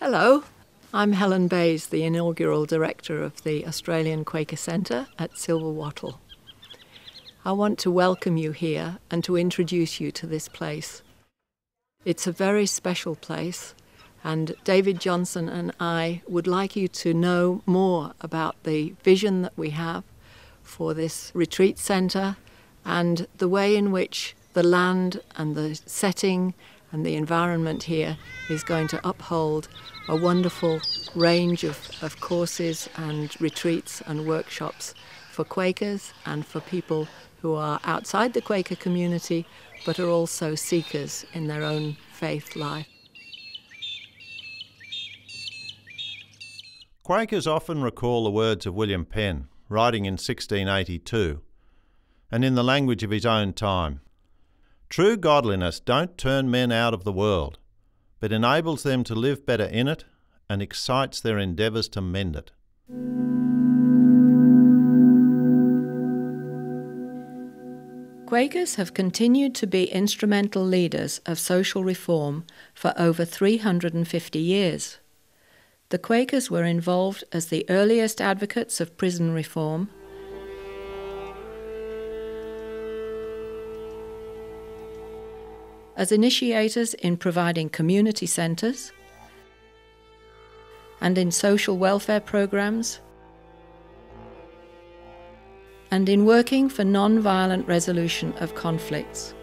Hello, I'm Helen Bayes, the inaugural director of the Australian Quaker Centre at Silver Wattle. I want to welcome you here and to introduce you to this place. It's a very special place, and David Johnson and I would like you to know more about the vision that we have for this retreat centre and the way in which the land and the setting and the environment here is going to uphold a wonderful range of courses and retreats and workshops for Quakers and for people who are outside the Quaker community but are also seekers in their own faith life. Quakers often recall the words of William Penn, writing in 1682, and in the language of his own time. True godliness don't turn men out of the world, but enables them to live better in it and excites their endeavours to mend it. Quakers have continued to be instrumental leaders of social reform for over 350 years. The Quakers were involved as the earliest advocates of prison reform, as initiators in providing community centres and in social welfare programs, and in working for non-violent resolution of conflicts.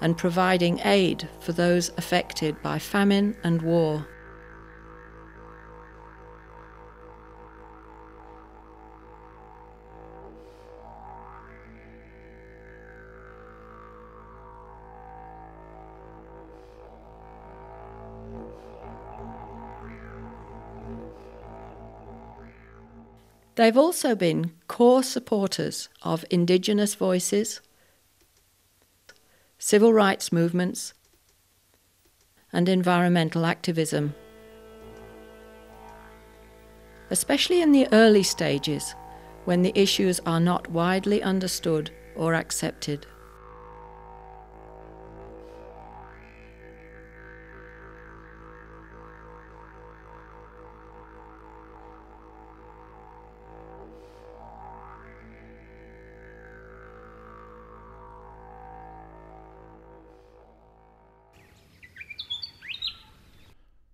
And providing aid for those affected by famine and war. They've also been core supporters of Indigenous voices, civil rights movements, and environmental activism, especially in the early stages when the issues are not widely understood or accepted.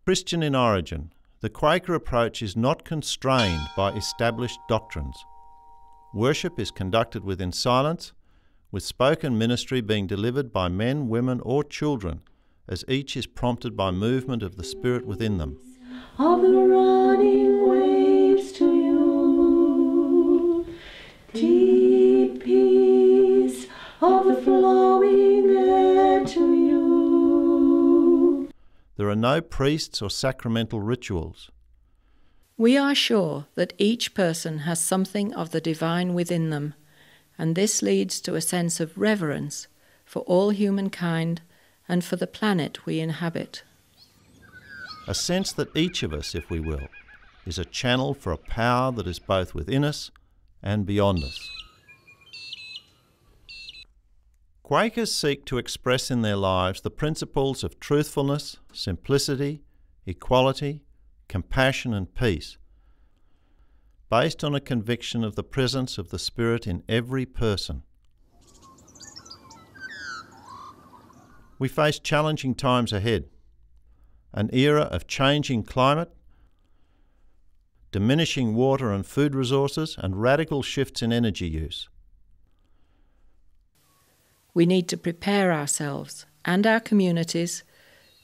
Christian in origin, the Quaker approach is not constrained by established doctrines. Worship is conducted within silence, with spoken ministry being delivered by men, women or children, as each is prompted by movement of the Spirit within them. Of the running waves to you, deep peace of the flowing air to you. There are no priests or sacramental rituals. We are sure that each person has something of the divine within them, and this leads to a sense of reverence for all humankind and for the planet we inhabit. A sense that each of us, if we will, is a channel for a power that is both within us and beyond us. Quakers seek to express in their lives the principles of truthfulness, simplicity, equality, compassion and peace, based on a conviction of the presence of the Spirit in every person. We face challenging times ahead, an era of changing climate, diminishing water and food resources, and radical shifts in energy use. We need to prepare ourselves and our communities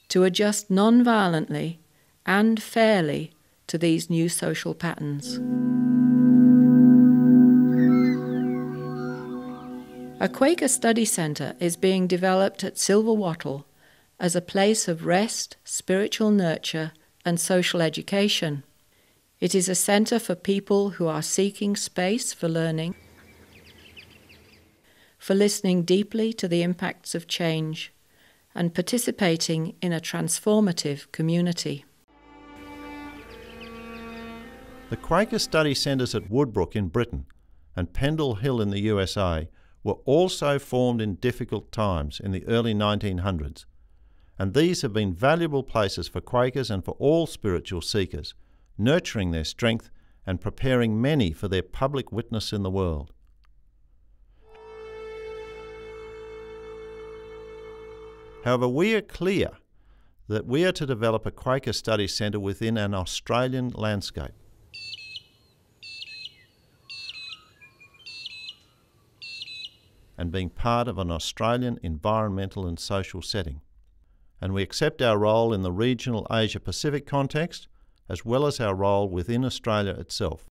to adjust non-violently and fairly to these new social patterns. A Quaker study centre is being developed at Silver Wattle as a place of rest, spiritual nurture and social education. It is a centre for people who are seeking space for learning, for listening deeply to the impacts of change, and participating in a transformative community. The Quaker study centres at Woodbrook in Britain and Pendle Hill in the USA were also formed in difficult times in the early 1900s, and these have been valuable places for Quakers and for all spiritual seekers, nurturing their strength and preparing many for their public witness in the world. However, we are clear that we are to develop a Quaker Study Centre within an Australian landscape. And being part of an Australian environmental and social setting. And we accept our role in the regional Asia-Pacific context, as well as our role within Australia itself.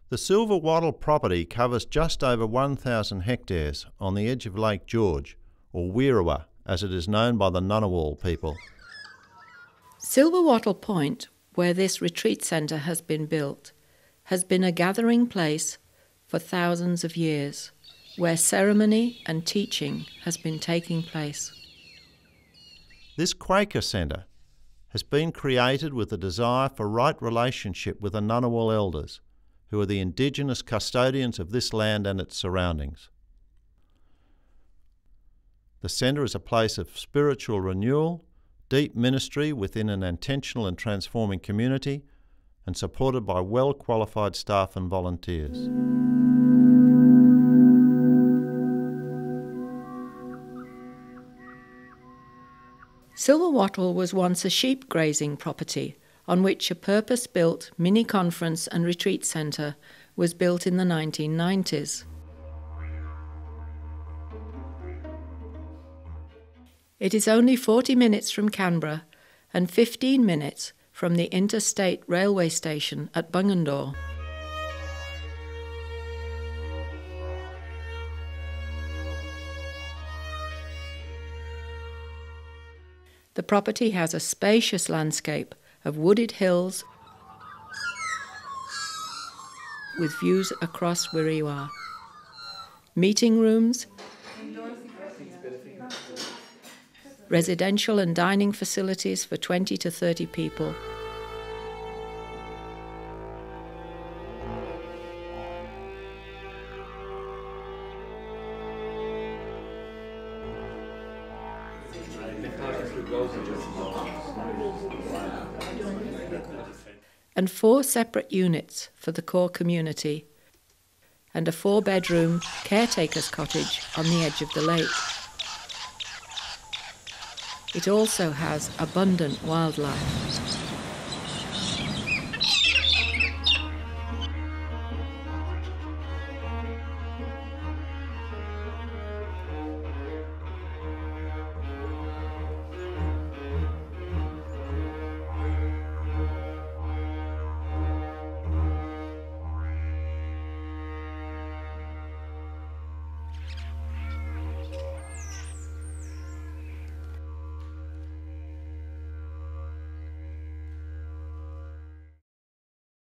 The Silver Wattle property covers just over 1,000 hectares on the edge of Lake George, or Weerawa, as it is known by the Ngunnawal people. Silver Wattle Point, where this retreat centre has been built, has been a gathering place for thousands of years, where ceremony and teaching has been taking place. This Quaker Centre has been created with a desire for right relationship with the Ngunnawal elders, who are the indigenous custodians of this land and its surroundings. The centre is a place of spiritual renewal, deep ministry within an intentional and transforming community, and supported by well-qualified staff and volunteers. Silver Wattle was once a sheep grazing property on which a purpose-built mini-conference and retreat centre was built in the 1990s. It is only 40 minutes from Canberra and 15 minutes from the interstate railway station at Bungendore. The property has a spacious landscape of wooded hills with views across Weerawa, meeting rooms, residential and dining facilities for 20 to 30 people, and 4 separate units for the core community, and a 4-bedroom caretaker's cottage on the edge of the lake. It also has abundant wildlife.